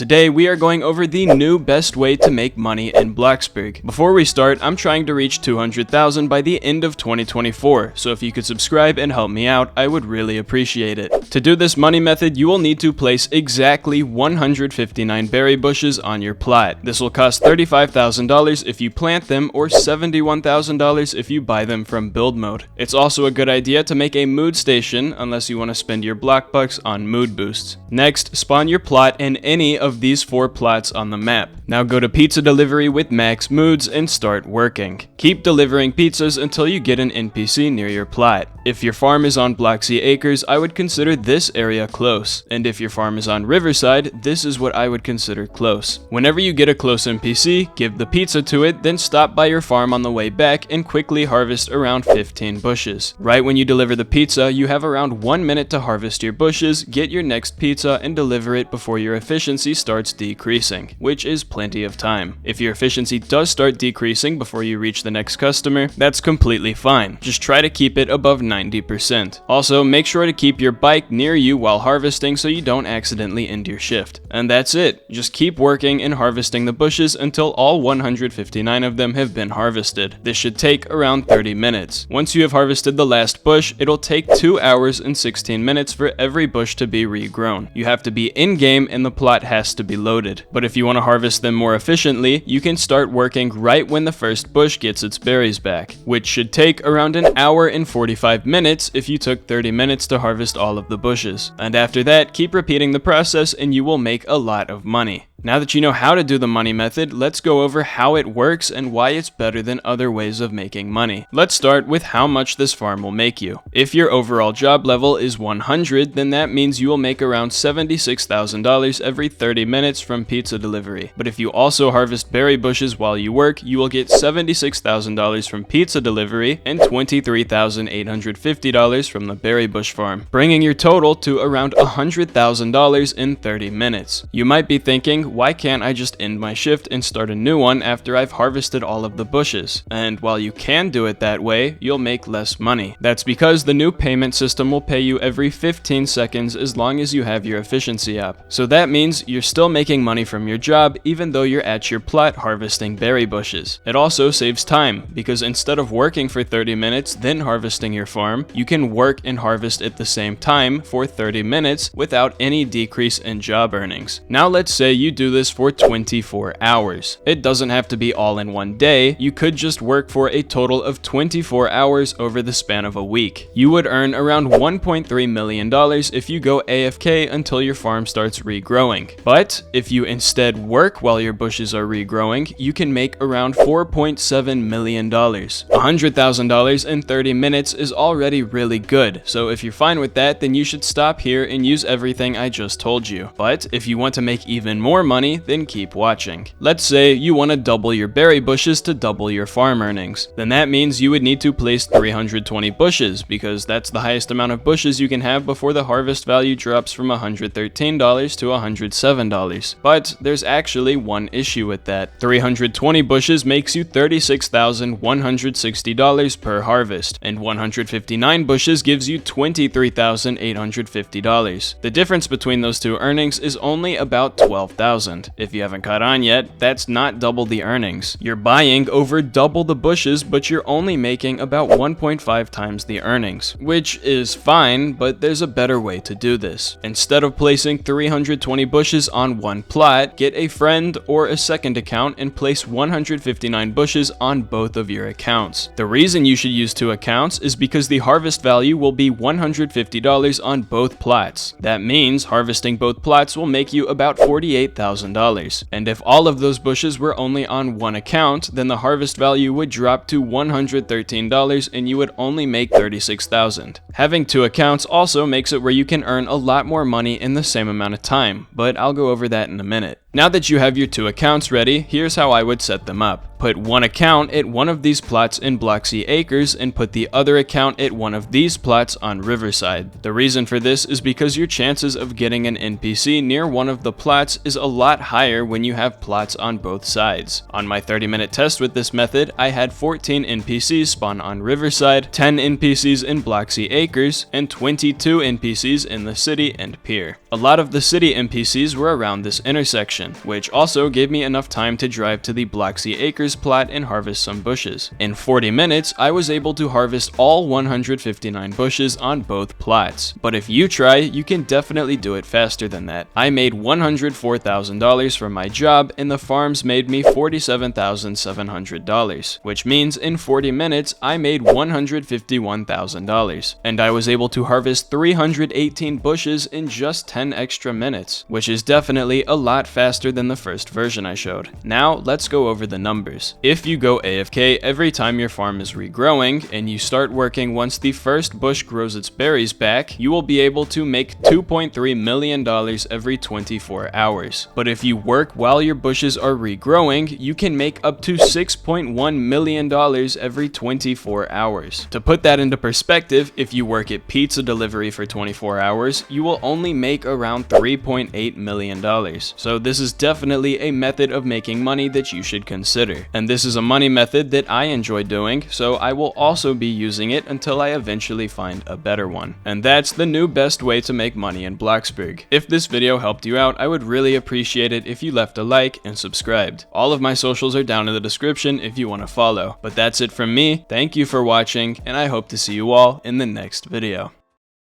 Today we are going over the new best way to make money in Bloxburg. Before we start, I'm trying to reach 200,000 by the end of 2024, so if you could subscribe and help me out, I would really appreciate it. To do this money method, you will need to place exactly 159 berry bushes on your plot. This will cost $35,000 if you plant them or $71,000 if you buy them from build mode. It's also a good idea to make a mood station unless you want to spend your block bucks on mood boosts. Next, spawn your plot in any of these 4 plots on the map. Now go to pizza delivery with max moods and start working. Keep delivering pizzas until you get an NPC near your plot. If your farm is on Bloxy Acres, I would consider this area close, and if your farm is on Riverside, this is what I would consider close. Whenever you get a close NPC, give the pizza to it, then stop by your farm on the way back and quickly harvest around 15 bushes. Right when you deliver the pizza, you have around 1 minute to harvest your bushes, get your next pizza, and deliver it before your efficiency starts decreasing, which is plenty of time. If your efficiency does start decreasing before you reach the next customer, that's completely fine. Just try to keep it above 90%. Also, make sure to keep your bike near you while harvesting so you don't accidentally end your shift. And that's it. Just keep working and harvesting the bushes until all 159 of them have been harvested. This should take around 30 minutes. Once you have harvested the last bush, it'll take 2 hours and 16 minutes for every bush to be regrown. You have to be in-game and the plot has to be loaded. But if you want to harvest them more efficiently, you can start working right when the first bush gets its berries back, which should take around an hour and 45 minutes if you took 30 minutes to harvest all of the bushes. And after that, keep repeating the process and you will make a lot of money. Now that you know how to do the money method, let's go over how it works and why it's better than other ways of making money. Let's start with how much this farm will make you. If your overall job level is 100, then that means you will make around $76,000 every 30 minutes from pizza delivery. But if you also harvest berry bushes while you work, you will get $76,000 from pizza delivery and $23,850 from the berry bush farm, bringing your total to around $100,000 in 30 minutes. You might be thinking, why can't I just end my shift and start a new one after I've harvested all of the bushes? And while you can do it that way, you'll make less money. That's because the new payment system will pay you every 15 seconds as long as you have your efficiency up. So that means you're still making money from your job even though you're at your plot harvesting berry bushes. It also saves time because instead of working for 30 minutes then harvesting your farm, you can work and harvest at the same time for 30 minutes without any decrease in job earnings. Now let's say you do this for 24 hours. It doesn't have to be all in one day. You could just work for a total of 24 hours over the span of a week. You would earn around $1.3 million if you go AFK until your farm starts regrowing. But if you instead work while your bushes are regrowing, you can make around $4.7 million. $100,000 in 30 minutes is already really good, so if you're fine with that, then you should stop here and use everything I just told you. But if you want to make even more money, then keep watching. Let's say you want to double your berry bushes to double your farm earnings. Then that means you would need to place 320 bushes because that's the highest amount of bushes you can have before the harvest value drops from $113 to $107. But there's actually one issue with that. 320 bushes makes you $36,160 per harvest, and 159 bushes gives you $23,850. The difference between those two earnings is only about $12,000. If you haven't caught on yet, that's not double the earnings. You're buying over double the bushes, but you're only making about 1.5 times the earnings, which is fine, but there's a better way to do this. Instead of placing 320 bushes on one plot, get a friend or a second account and place 159 bushes on both of your accounts. The reason you should use 2 accounts is because the harvest value will be $150 on both plots. That means harvesting both plots will make you about $48,000. And if all of those bushes were only on one account, then the harvest value would drop to $113 and you would only make $36,000. Having 2 accounts also makes it where you can earn a lot more money in the same amount of time, but I'll go over that in a minute. Now that you have your two accounts ready, here's how I would set them up. Put one account at one of these plots in Bloxy Acres and put the other account at one of these plots on Riverside. The reason for this is because your chances of getting an NPC near one of the plots is a lot higher when you have plots on both sides. On my 30-minute test with this method, I had 14 NPCs spawn on Riverside, 10 NPCs in Bloxy Acres, and 22 NPCs in the city and pier. A lot of the city NPCs were around this intersection, which also gave me enough time to drive to the Bloxy Acres plot and harvest some bushes. In 40 minutes, I was able to harvest all 159 bushes on both plots. But if you try, you can definitely do it faster than that. I made $104,000 from my job, and the farms made me $47,700, which means in 40 minutes, I made $151,000. And I was able to harvest 318 bushes in just 10 extra minutes, which is definitely a lot faster than the first version I showed. Now, let's go over the numbers. If you go AFK every time your farm is regrowing, and you start working once the first bush grows its berries back, you will be able to make $2.3 million every 24 hours. But if you work while your bushes are regrowing, you can make up to $6.1 million every 24 hours. To put that into perspective, if you work at pizza delivery for 24 hours, you will only make around $3.8 million. So this is definitely a method of making money that you should consider. And this is a money method that I enjoy doing, so I will also be using it until I eventually find a better one. And that's the new best way to make money in Bloxburg. If this video helped you out, I would really appreciate it if you left a like and subscribed. All of my socials are down in the description if you want to follow. But that's it from me, thank you for watching, and I hope to see you all in the next video.